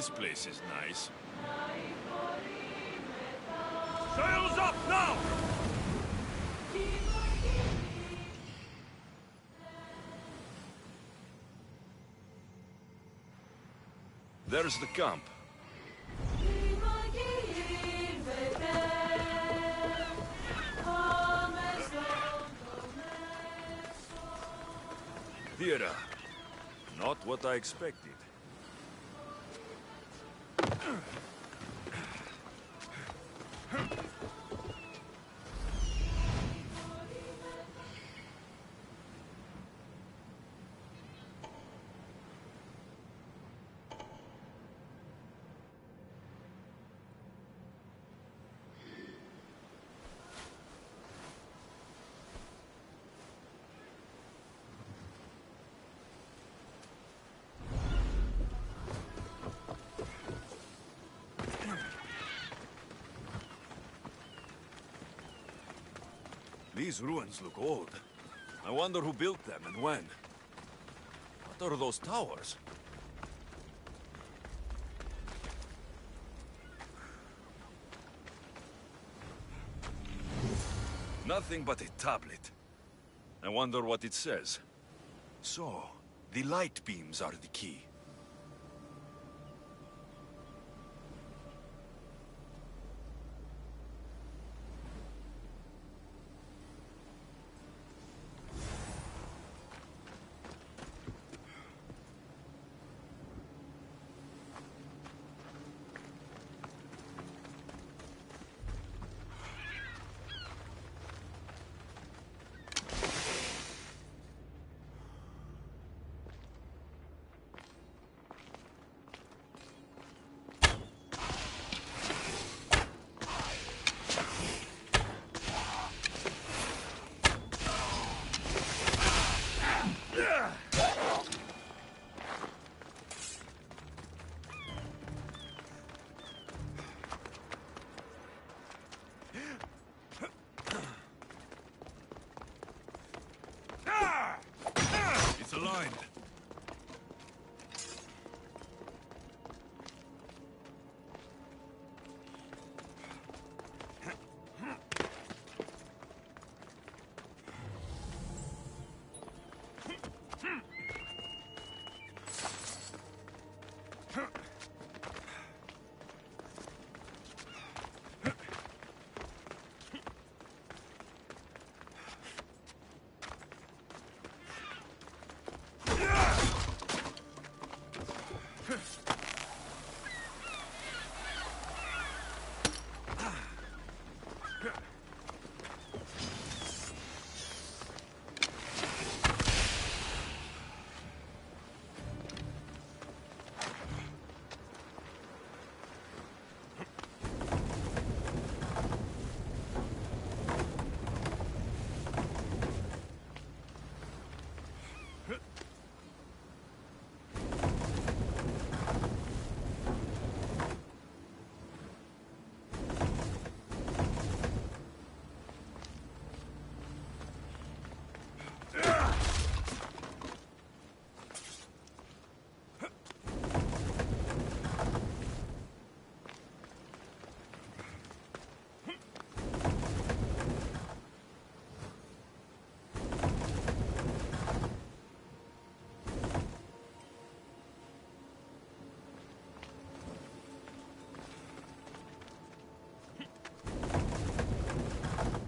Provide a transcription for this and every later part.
This place is nice. Sails up now! There's the camp. Theater. Not what I expected. These ruins look old. I wonder who built them and when. What are those towers? Nothing but a tablet. I wonder what it says. So, the light beams are the key. It's aligned.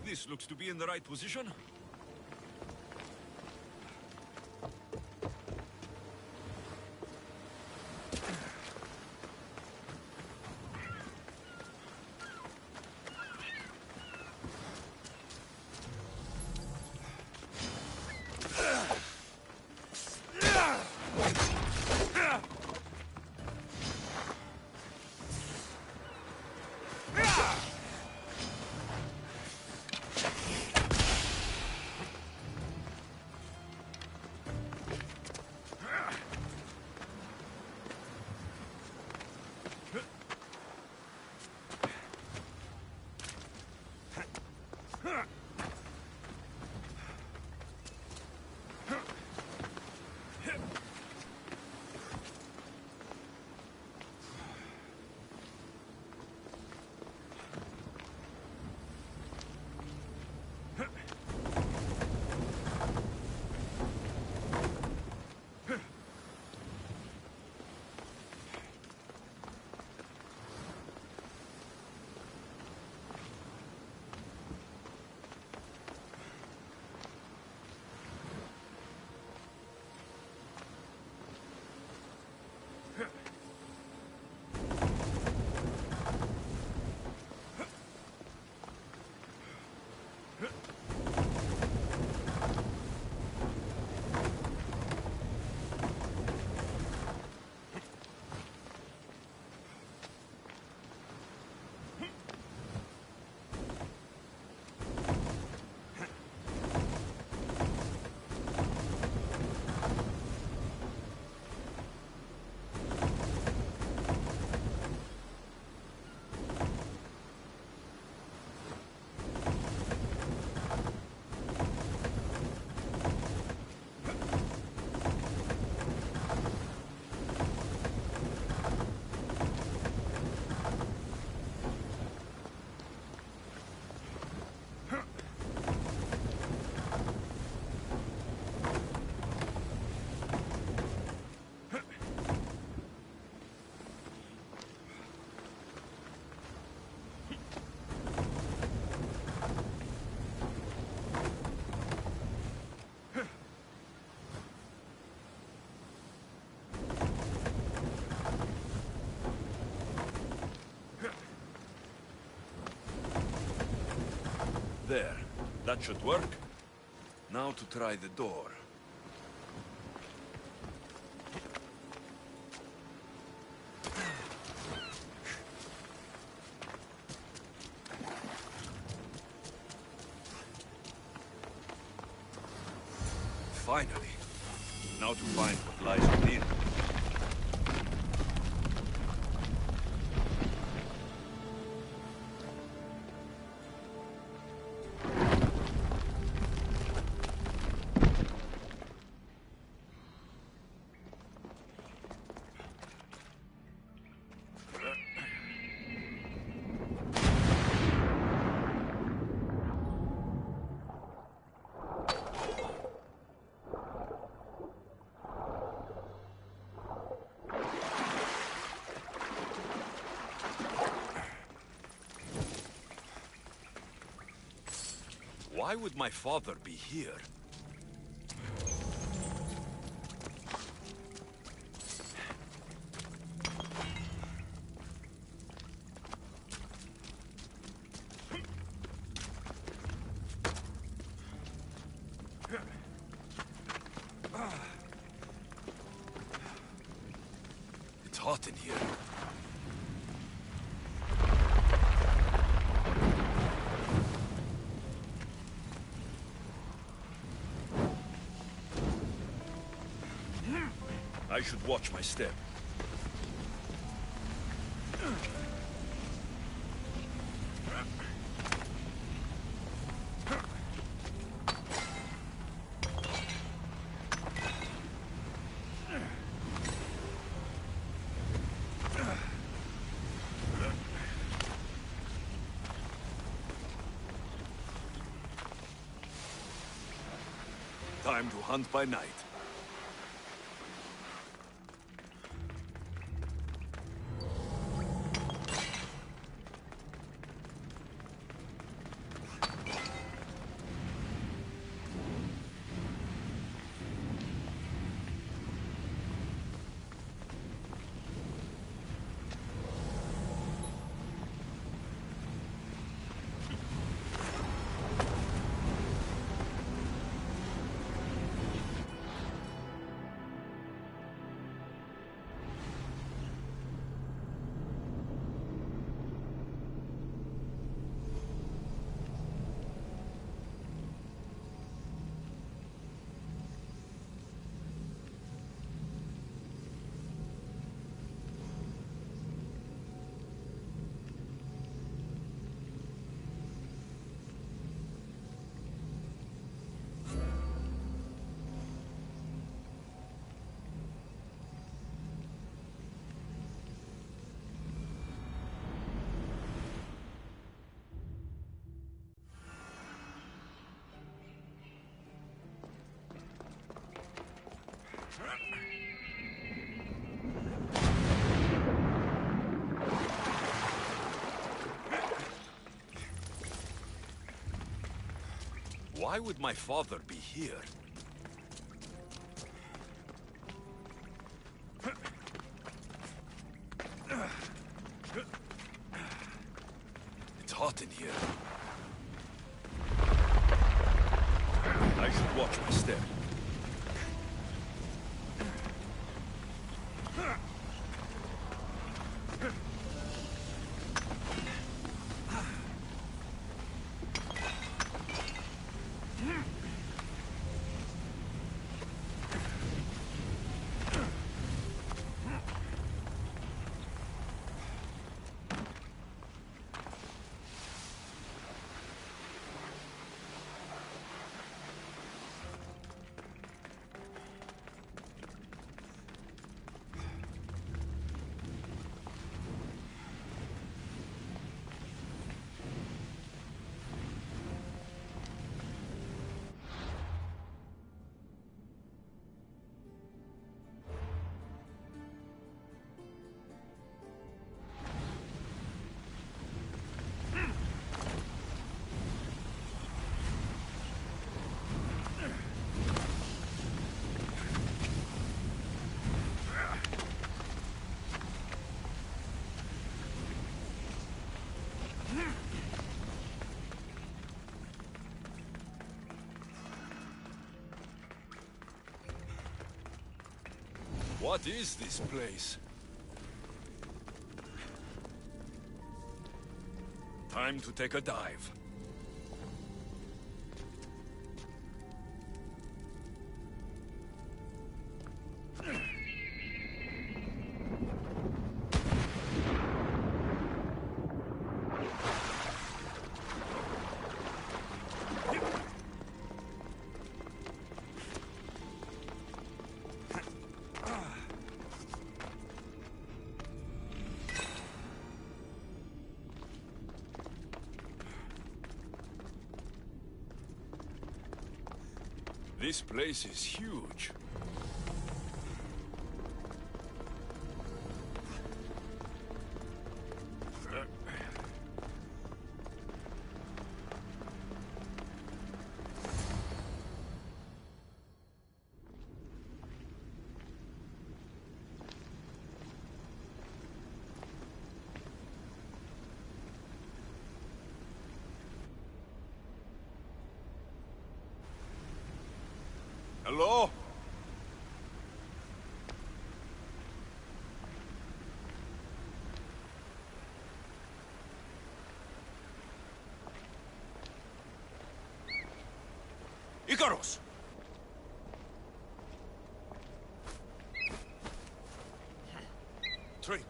This looks to be in the right position. There. That should work. Now to try the door. Finally. Now to find what lies within. Why would my father be here? It's hot in here. I should watch my step. Time to hunt by night. Why would my father be here? It's hot in here. I should watch my step. What is this place? Time to take a dive. This place is huge. Hello? Icarus! Traitor.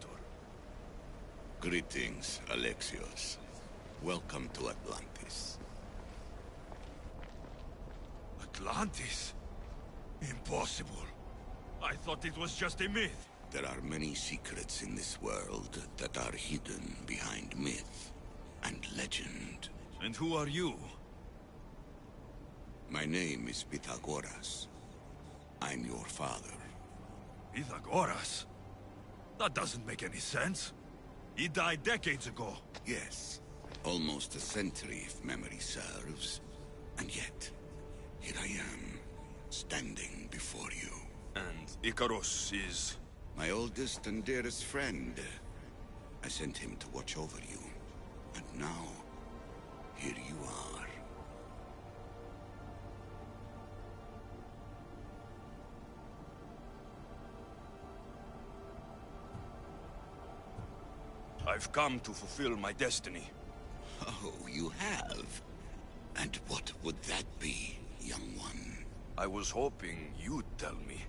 Greetings, Alexios. Welcome to Atlantis. Atlantis? Impossible. I thought it was just a myth. There are many secrets in this world that are hidden behind myth and legend. And who are you? My name is Pythagoras. I'm your father. Pythagoras? That doesn't make any sense. He died decades ago. Yes, almost a century if memory serves. And yet, here I am, standing before you. And Icarus is... My oldest and dearest friend. I sent him to watch over you. And now, here you are. I've come to fulfill my destiny. Oh, you have? And what would that be, young one? I was hoping you'd tell me.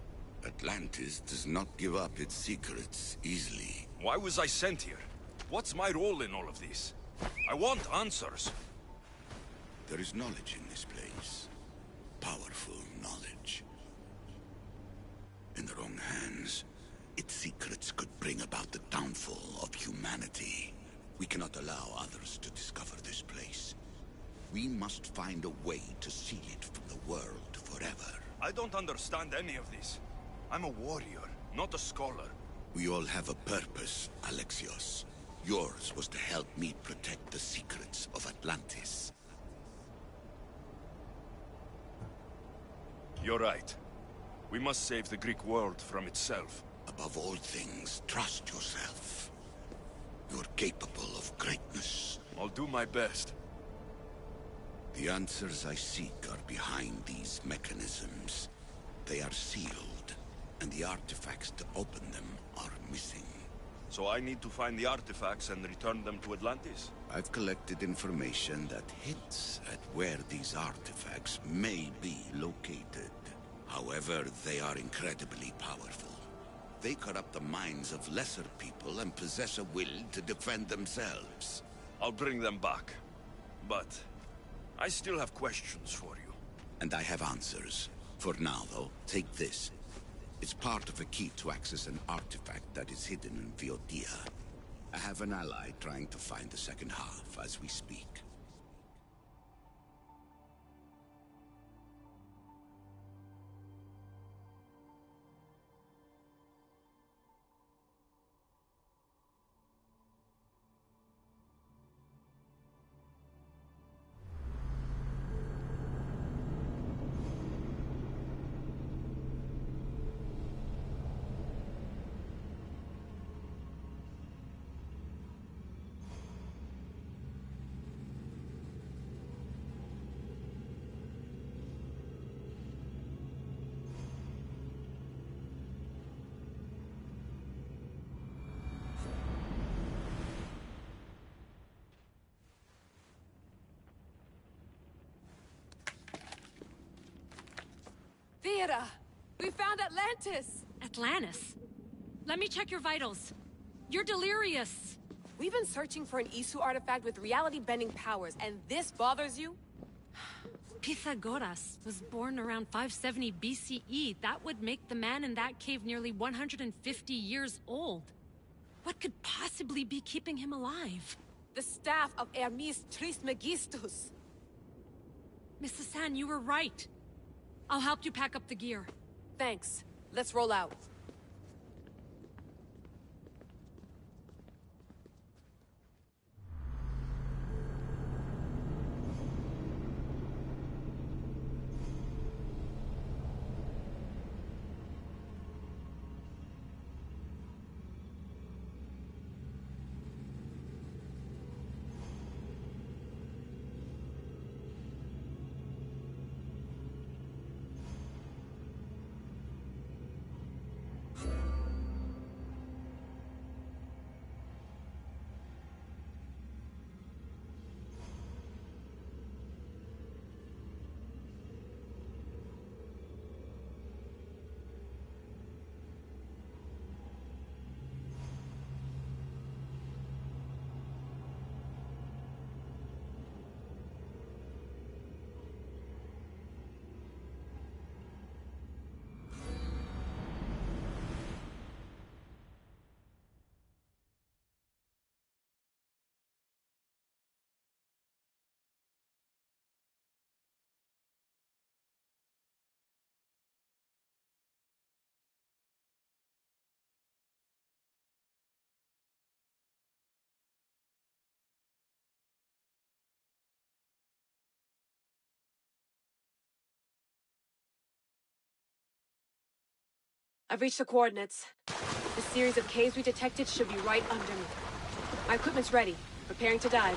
Atlantis does not give up its secrets easily. Why was I sent here? What's my role in all of this? I want answers. There is knowledge in this place. Powerful knowledge. In the wrong hands, its secrets could bring about the downfall of humanity. We cannot allow others to discover this place. We must find a way to seal it from the world forever. I don't understand any of this. I'm a warrior, not a scholar. We all have a purpose, Alexios. Yours was to help me protect the secrets of Atlantis. You're right. We must save the Greek world from itself. Above all things, trust yourself. You're capable of greatness. I'll do my best. The answers I seek are behind these mechanisms. They are sealed, and the artifacts to open them are missing. So I need to find the artifacts and return them to Atlantis? I've collected information that hints at where these artifacts may be located. However, they are incredibly powerful. They corrupt the minds of lesser people and possess a will to defend themselves. I'll bring them back. But I still have questions for you. And I have answers. For now, though, take this. It's part of a key to access an artifact that is hidden in Viotia. I have an ally trying to find the second half as we speak. Mira! We found Atlantis! Atlantis? Let me check your vitals. You're delirious. We've been searching for an Isu artifact with reality-bending powers, and this bothers you? Pythagoras was born around 570 BCE. That would make the man in that cave nearly 150 years old. What could possibly be keeping him alive? The staff of Hermes Trismegistus. Mrs. San, you were right. I'll help you pack up the gear. Thanks. Let's roll out. I've reached the coordinates. The series of caves we detected should be right under me. My equipment's ready. Preparing to dive.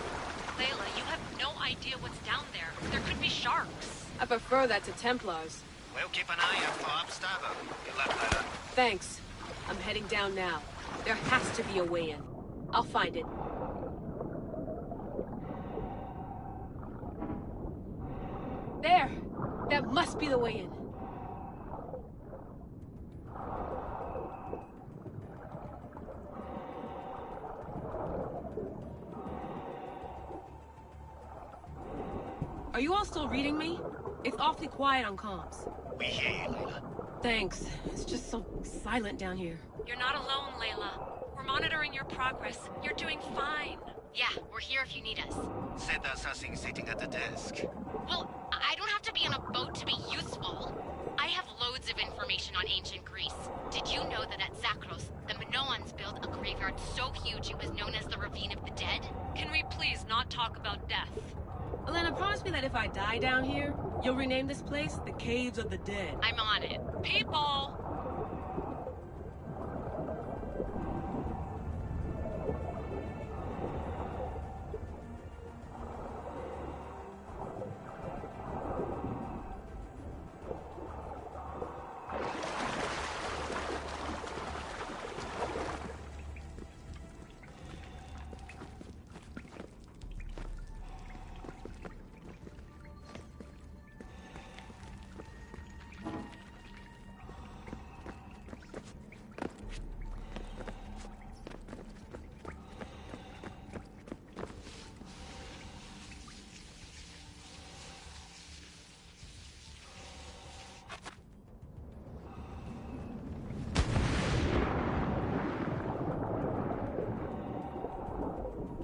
Layla, you have no idea what's down there. There could be sharks. I prefer that to Templars. We'll keep an eye out for Abstergo. Good luck, Layla. Thanks. I'm heading down now. There has to be a way in. I'll find it. There! That must be the way in. Are you all still reading me? It's awfully quiet on comms. We hear you, Layla. Thanks. It's just so silent down here. You're not alone, Layla. We're monitoring your progress. You're doing fine. Yeah, we're here if you need us. Said that's us sitting at the desk. Well, I don't have to be on a boat to be useful. I have loads of information on ancient Greece. Did you know that at Zakros, the Minoans built a graveyard so huge it was known as the Ravine of the Dead? Can we please not talk about death? Elena, promise me that if I die down here, you'll rename this place the Caves of the Dead. I'm on it. People!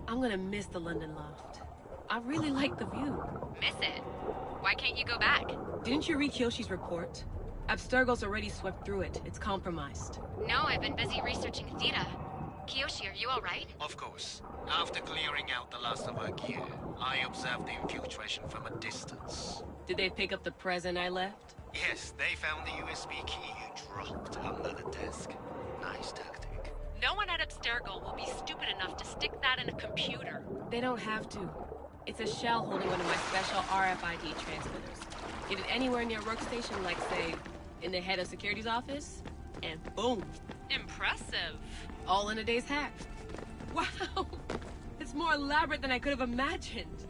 I'm gonna miss the London loft. I really like the view. Miss it? Why can't you go back? Didn't you read Kyoshi's report? Abstergo's already swept through it. It's compromised. No, I've been busy researching Theta. Kiyoshi, are you alright? Of course. After clearing out the last of our gear, I observed the infiltration from a distance. Did they pick up the present I left? Yes, they found the USB key you dropped under the desk. Nice tactic. No one at Abstergo will be stupid enough to stick that in a computer. They don't have to. It's a shell holding one of my special RFID transmitters. Get it anywhere near a workstation, like, say, in the head of security's office, and boom. Impressive. All in a day's hack. Wow! It's more elaborate than I could have imagined.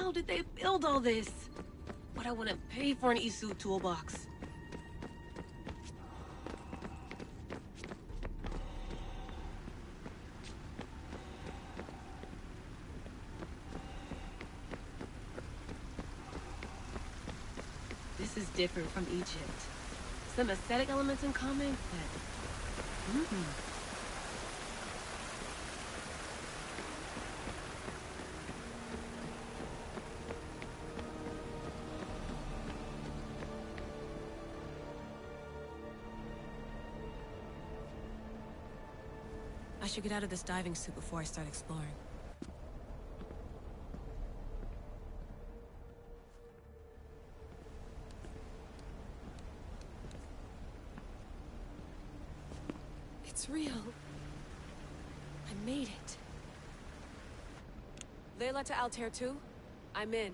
hell did they build all this? But I wouldn't pay for an Isu toolbox. This is different from Egypt. Some aesthetic elements in common, but... I should get out of this diving suit before I start exploring. It's real. I made it. Layla to Altair 2? I'm in.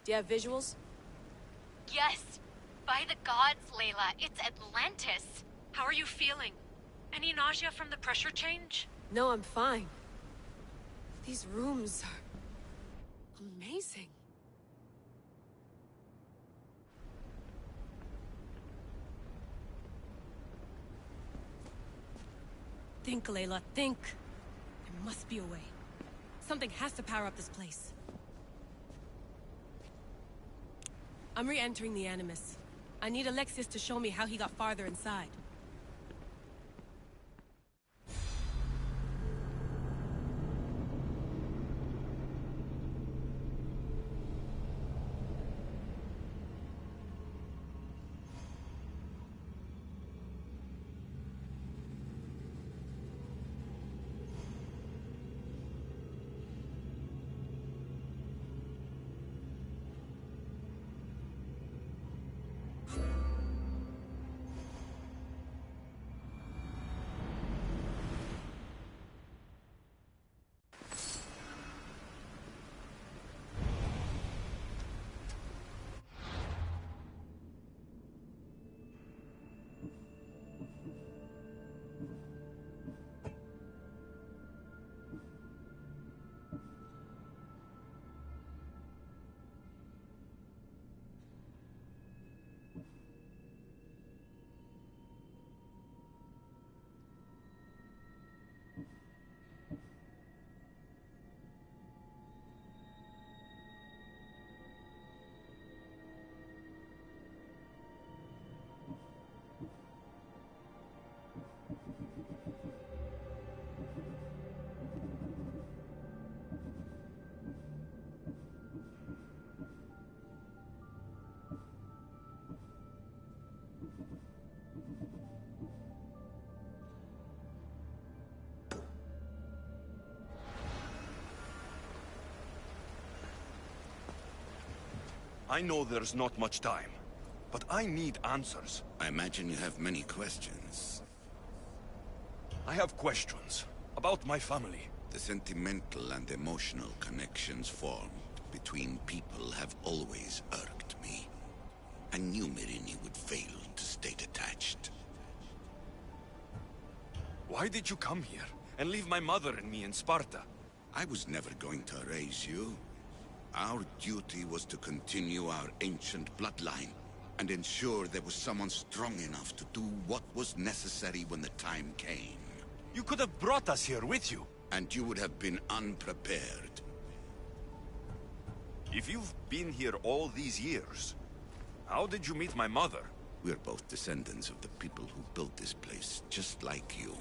Do you have visuals? Yes! By the gods, Layla, it's Atlantis! How are you feeling? Any nausea from the pressure change? No, I'm fine. These rooms are... amazing. Think, Layla, think. There must be a way. Something has to power up this place. I'm re-entering the Animus. I need Alexius to show me how he got farther inside. I know there's not much time, but I need answers. I imagine you have many questions. I have questions about my family. The sentimental and emotional connections formed between people have always irked me. I knew Myrrine would fail to stay detached. Why did you come here and leave my mother and me in Sparta? I was never going to raise you. Our duty was to continue our ancient bloodline and ensure there was someone strong enough to do what was necessary when the time came. You could have brought us here with you. And you would have been unprepared. If you've been here all these years, how did you meet my mother? We're both descendants of the people who built this place, just like you.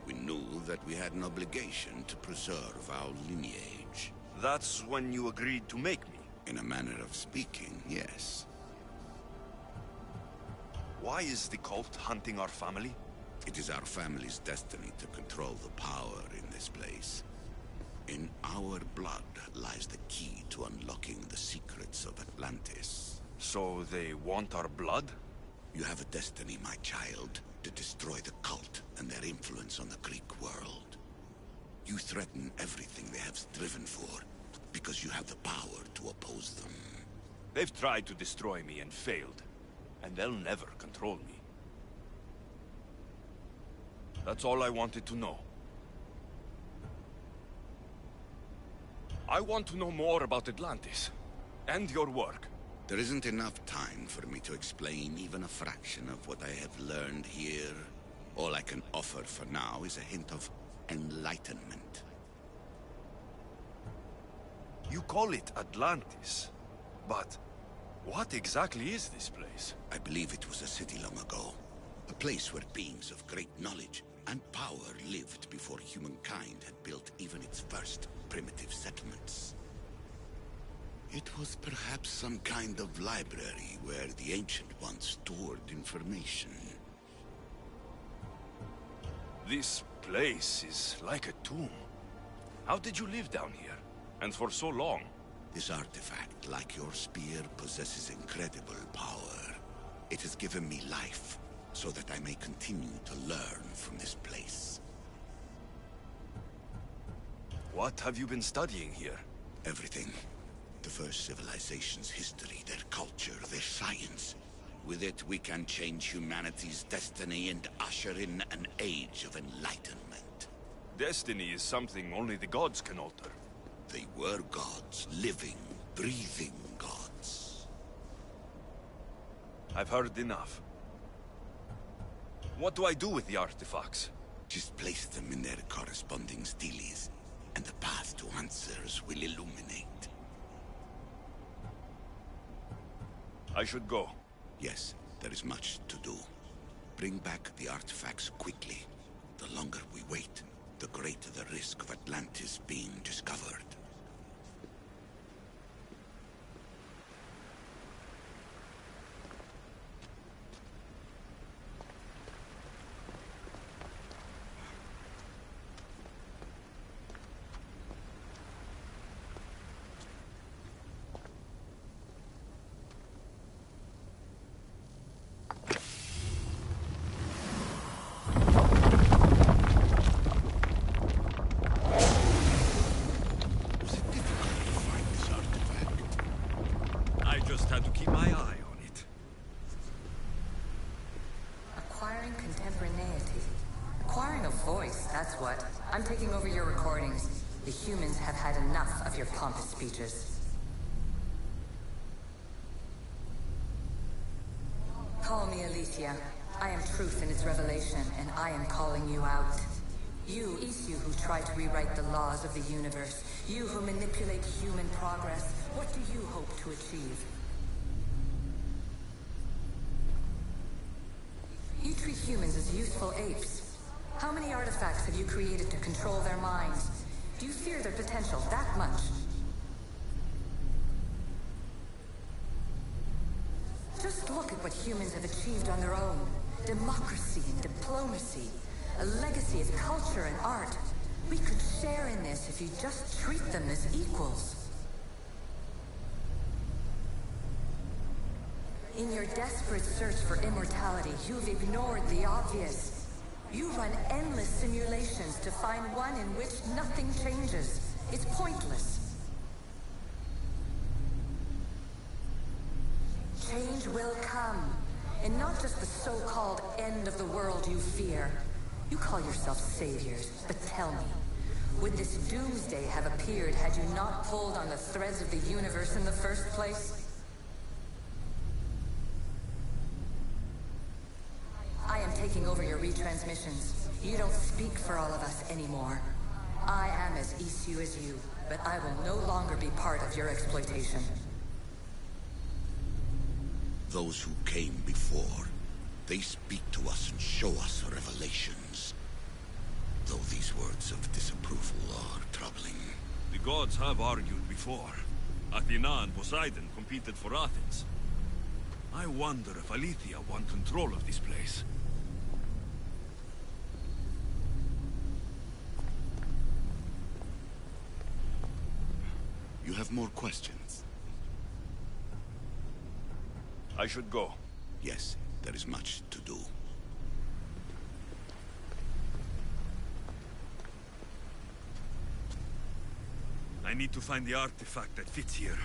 We knew that we had an obligation to preserve our lineage. That's when you agreed to make me. In a manner of speaking, yes. Why is the cult hunting our family? It is our family's destiny to control the power in this place. In our blood lies the key to unlocking the secrets of Atlantis. So they want our blood? You have a destiny, my child, to destroy the cult and their influence on the Greek world. You threaten everything they have striven for, because you have the power to oppose them. They've tried to destroy me and failed, and they'll never control me. That's all I wanted to know. I want to know more about Atlantis. and your work. There isn't enough time for me to explain even a fraction of what I have learned here. All I can offer for now is a hint of enlightenment. You call it Atlantis, but what exactly is this place? I believe it was a city long ago. A place where beings of great knowledge and power lived before humankind had built even its first primitive settlements. It was perhaps some kind of library where the Ancient Ones stored information. This place is like a tomb. How did you live down here? And for so long? This artifact, like your spear, possesses incredible power. It has given me life, so that I may continue to learn from this place. What have you been studying here? Everything. The first civilization's history, their culture, their science. With it, we can change humanity's destiny and usher in an age of enlightenment. Destiny is something only the gods can alter. They were gods, living, breathing gods. I've heard enough. What do I do with the artifacts? Just place them in their corresponding steles, and the path to answers will illuminate. I should go. Yes, there is much to do. Bring back the artifacts quickly. The longer we wait, the greater the risk of Atlantis being discovered. Had to keep my eye on it. Acquiring contemporaneity. Acquiring a voice, that's what. I'm taking over your recordings. The humans have had enough of your pompous speeches. Call me Alicia. I am truth in its revelation, and I am calling you out. You, Isu, who try to rewrite the laws of the universe. You who manipulate human progress. What do you hope to achieve? You treat humans as useful apes. How many artifacts have you created to control their minds? Do you fear their potential that much? Just look at what humans have achieved on their own. Democracy and diplomacy. A legacy of culture and art. We could share in this if you just treat them as equals. In your desperate search for immortality, you've ignored the obvious. You run endless simulations to find one in which nothing changes. It's pointless. Change will come, and not just the so-called end of the world you fear. You call yourselves saviors, but tell me, would this doomsday have appeared had you not pulled on the threads of the universe in the first place? I am taking over your retransmissions. You don't speak for all of us anymore. I am as Isu as you, but I will no longer be part of your exploitation. Those who came before, they speak to us and show us revelations. Though these words of disapproval are troubling. The gods have argued before. Athena and Poseidon competed for Athens. I wonder if Aletheia won control of this place. You have more questions? I should go. Yes, there is much to do. I need to find the artifact that fits here.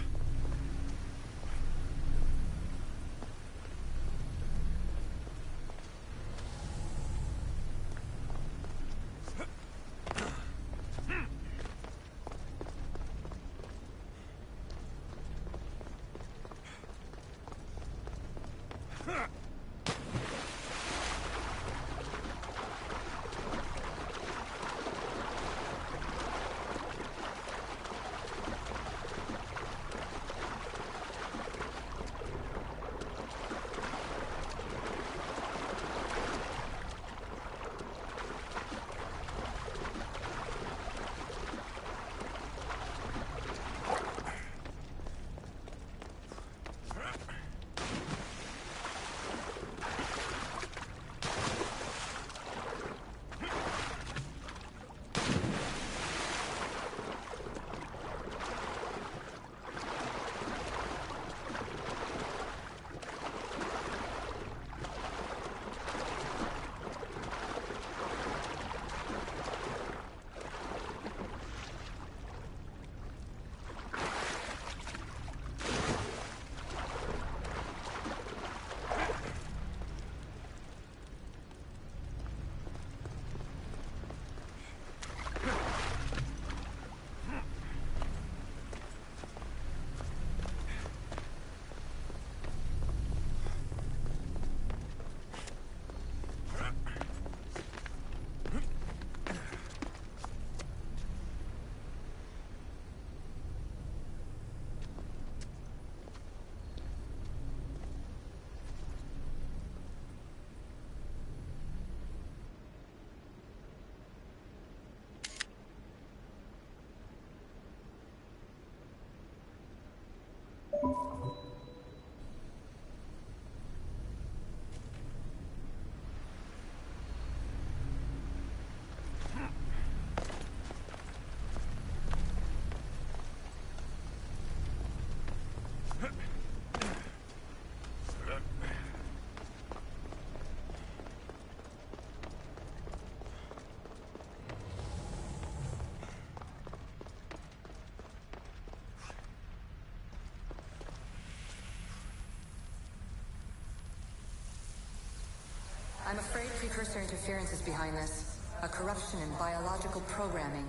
precursor interference is behind this. A corruption in biological programming.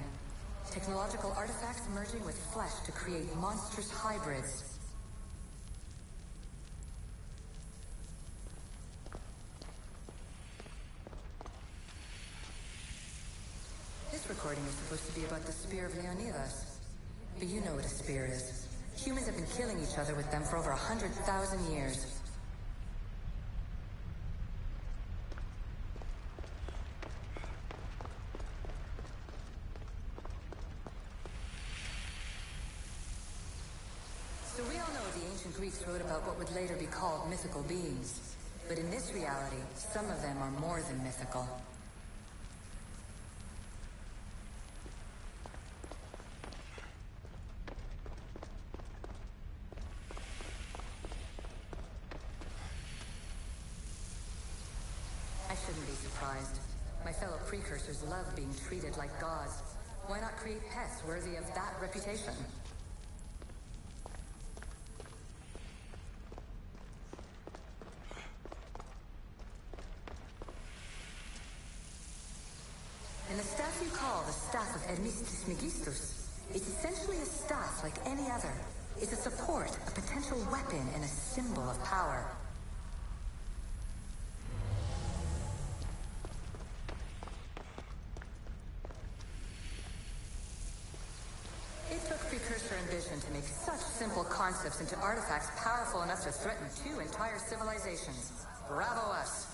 Technological artifacts merging with flesh to create monstrous hybrids. This recording is supposed to be about the Spear of Leonidas. But you know what a spear is. Humans have been killing each other with them for over 100,000 years. So we all know the ancient Greeks wrote about what would later be called mythical beings. But in this reality, some of them are more than mythical. I shouldn't be surprised. My fellow precursors love being treated like gods. Why not create pets worthy of that reputation? And the staff you call the Staff of Hermistus Megistus is essentially a staff like any other. It's a support, a potential weapon, and a symbol of power. It took Precursor and Vision to make such simple concepts into artifacts powerful enough to threaten 2 entire civilizations. Bravo us!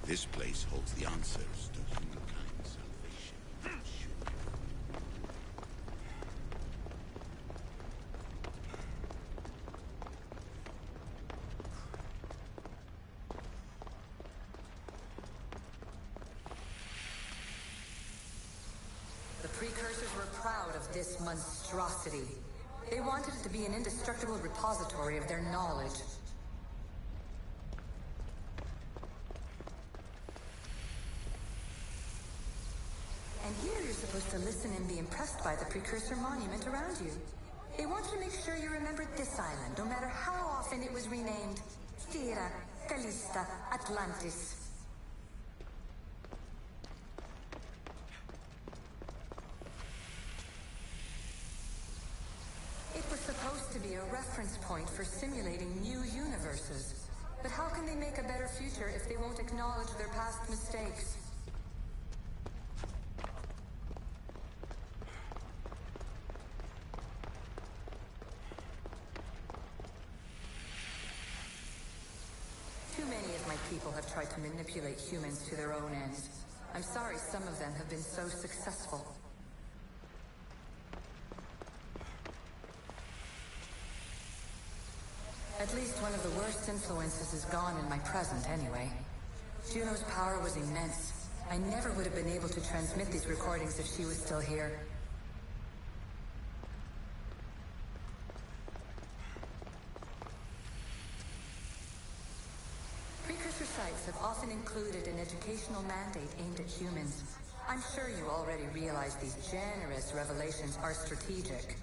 This place holds the answers to humankind's salvation. The Precursors were proud of this monstrosity. They wanted it to be an indestructible repository of their knowledge. And here you're supposed to listen and be impressed by the Precursor monument around you. They want to make sure you remembered this island, no matter how often it was renamed. Thera, Callista, Atlantis. It was supposed to be a reference point for simulating new universes. But how can they make a better future if they won't acknowledge their past mistakes? Too many of my people have tried to manipulate humans to their own ends. I'm sorry some of them have been so successful. At least one of the worst influences is gone in my present, anyway. Juno's power was immense. I never would have been able to transmit these recordings if she was still here. Precursor sites have often included an educational mandate aimed at humans. I'm sure you already realize these generous revelations are strategic.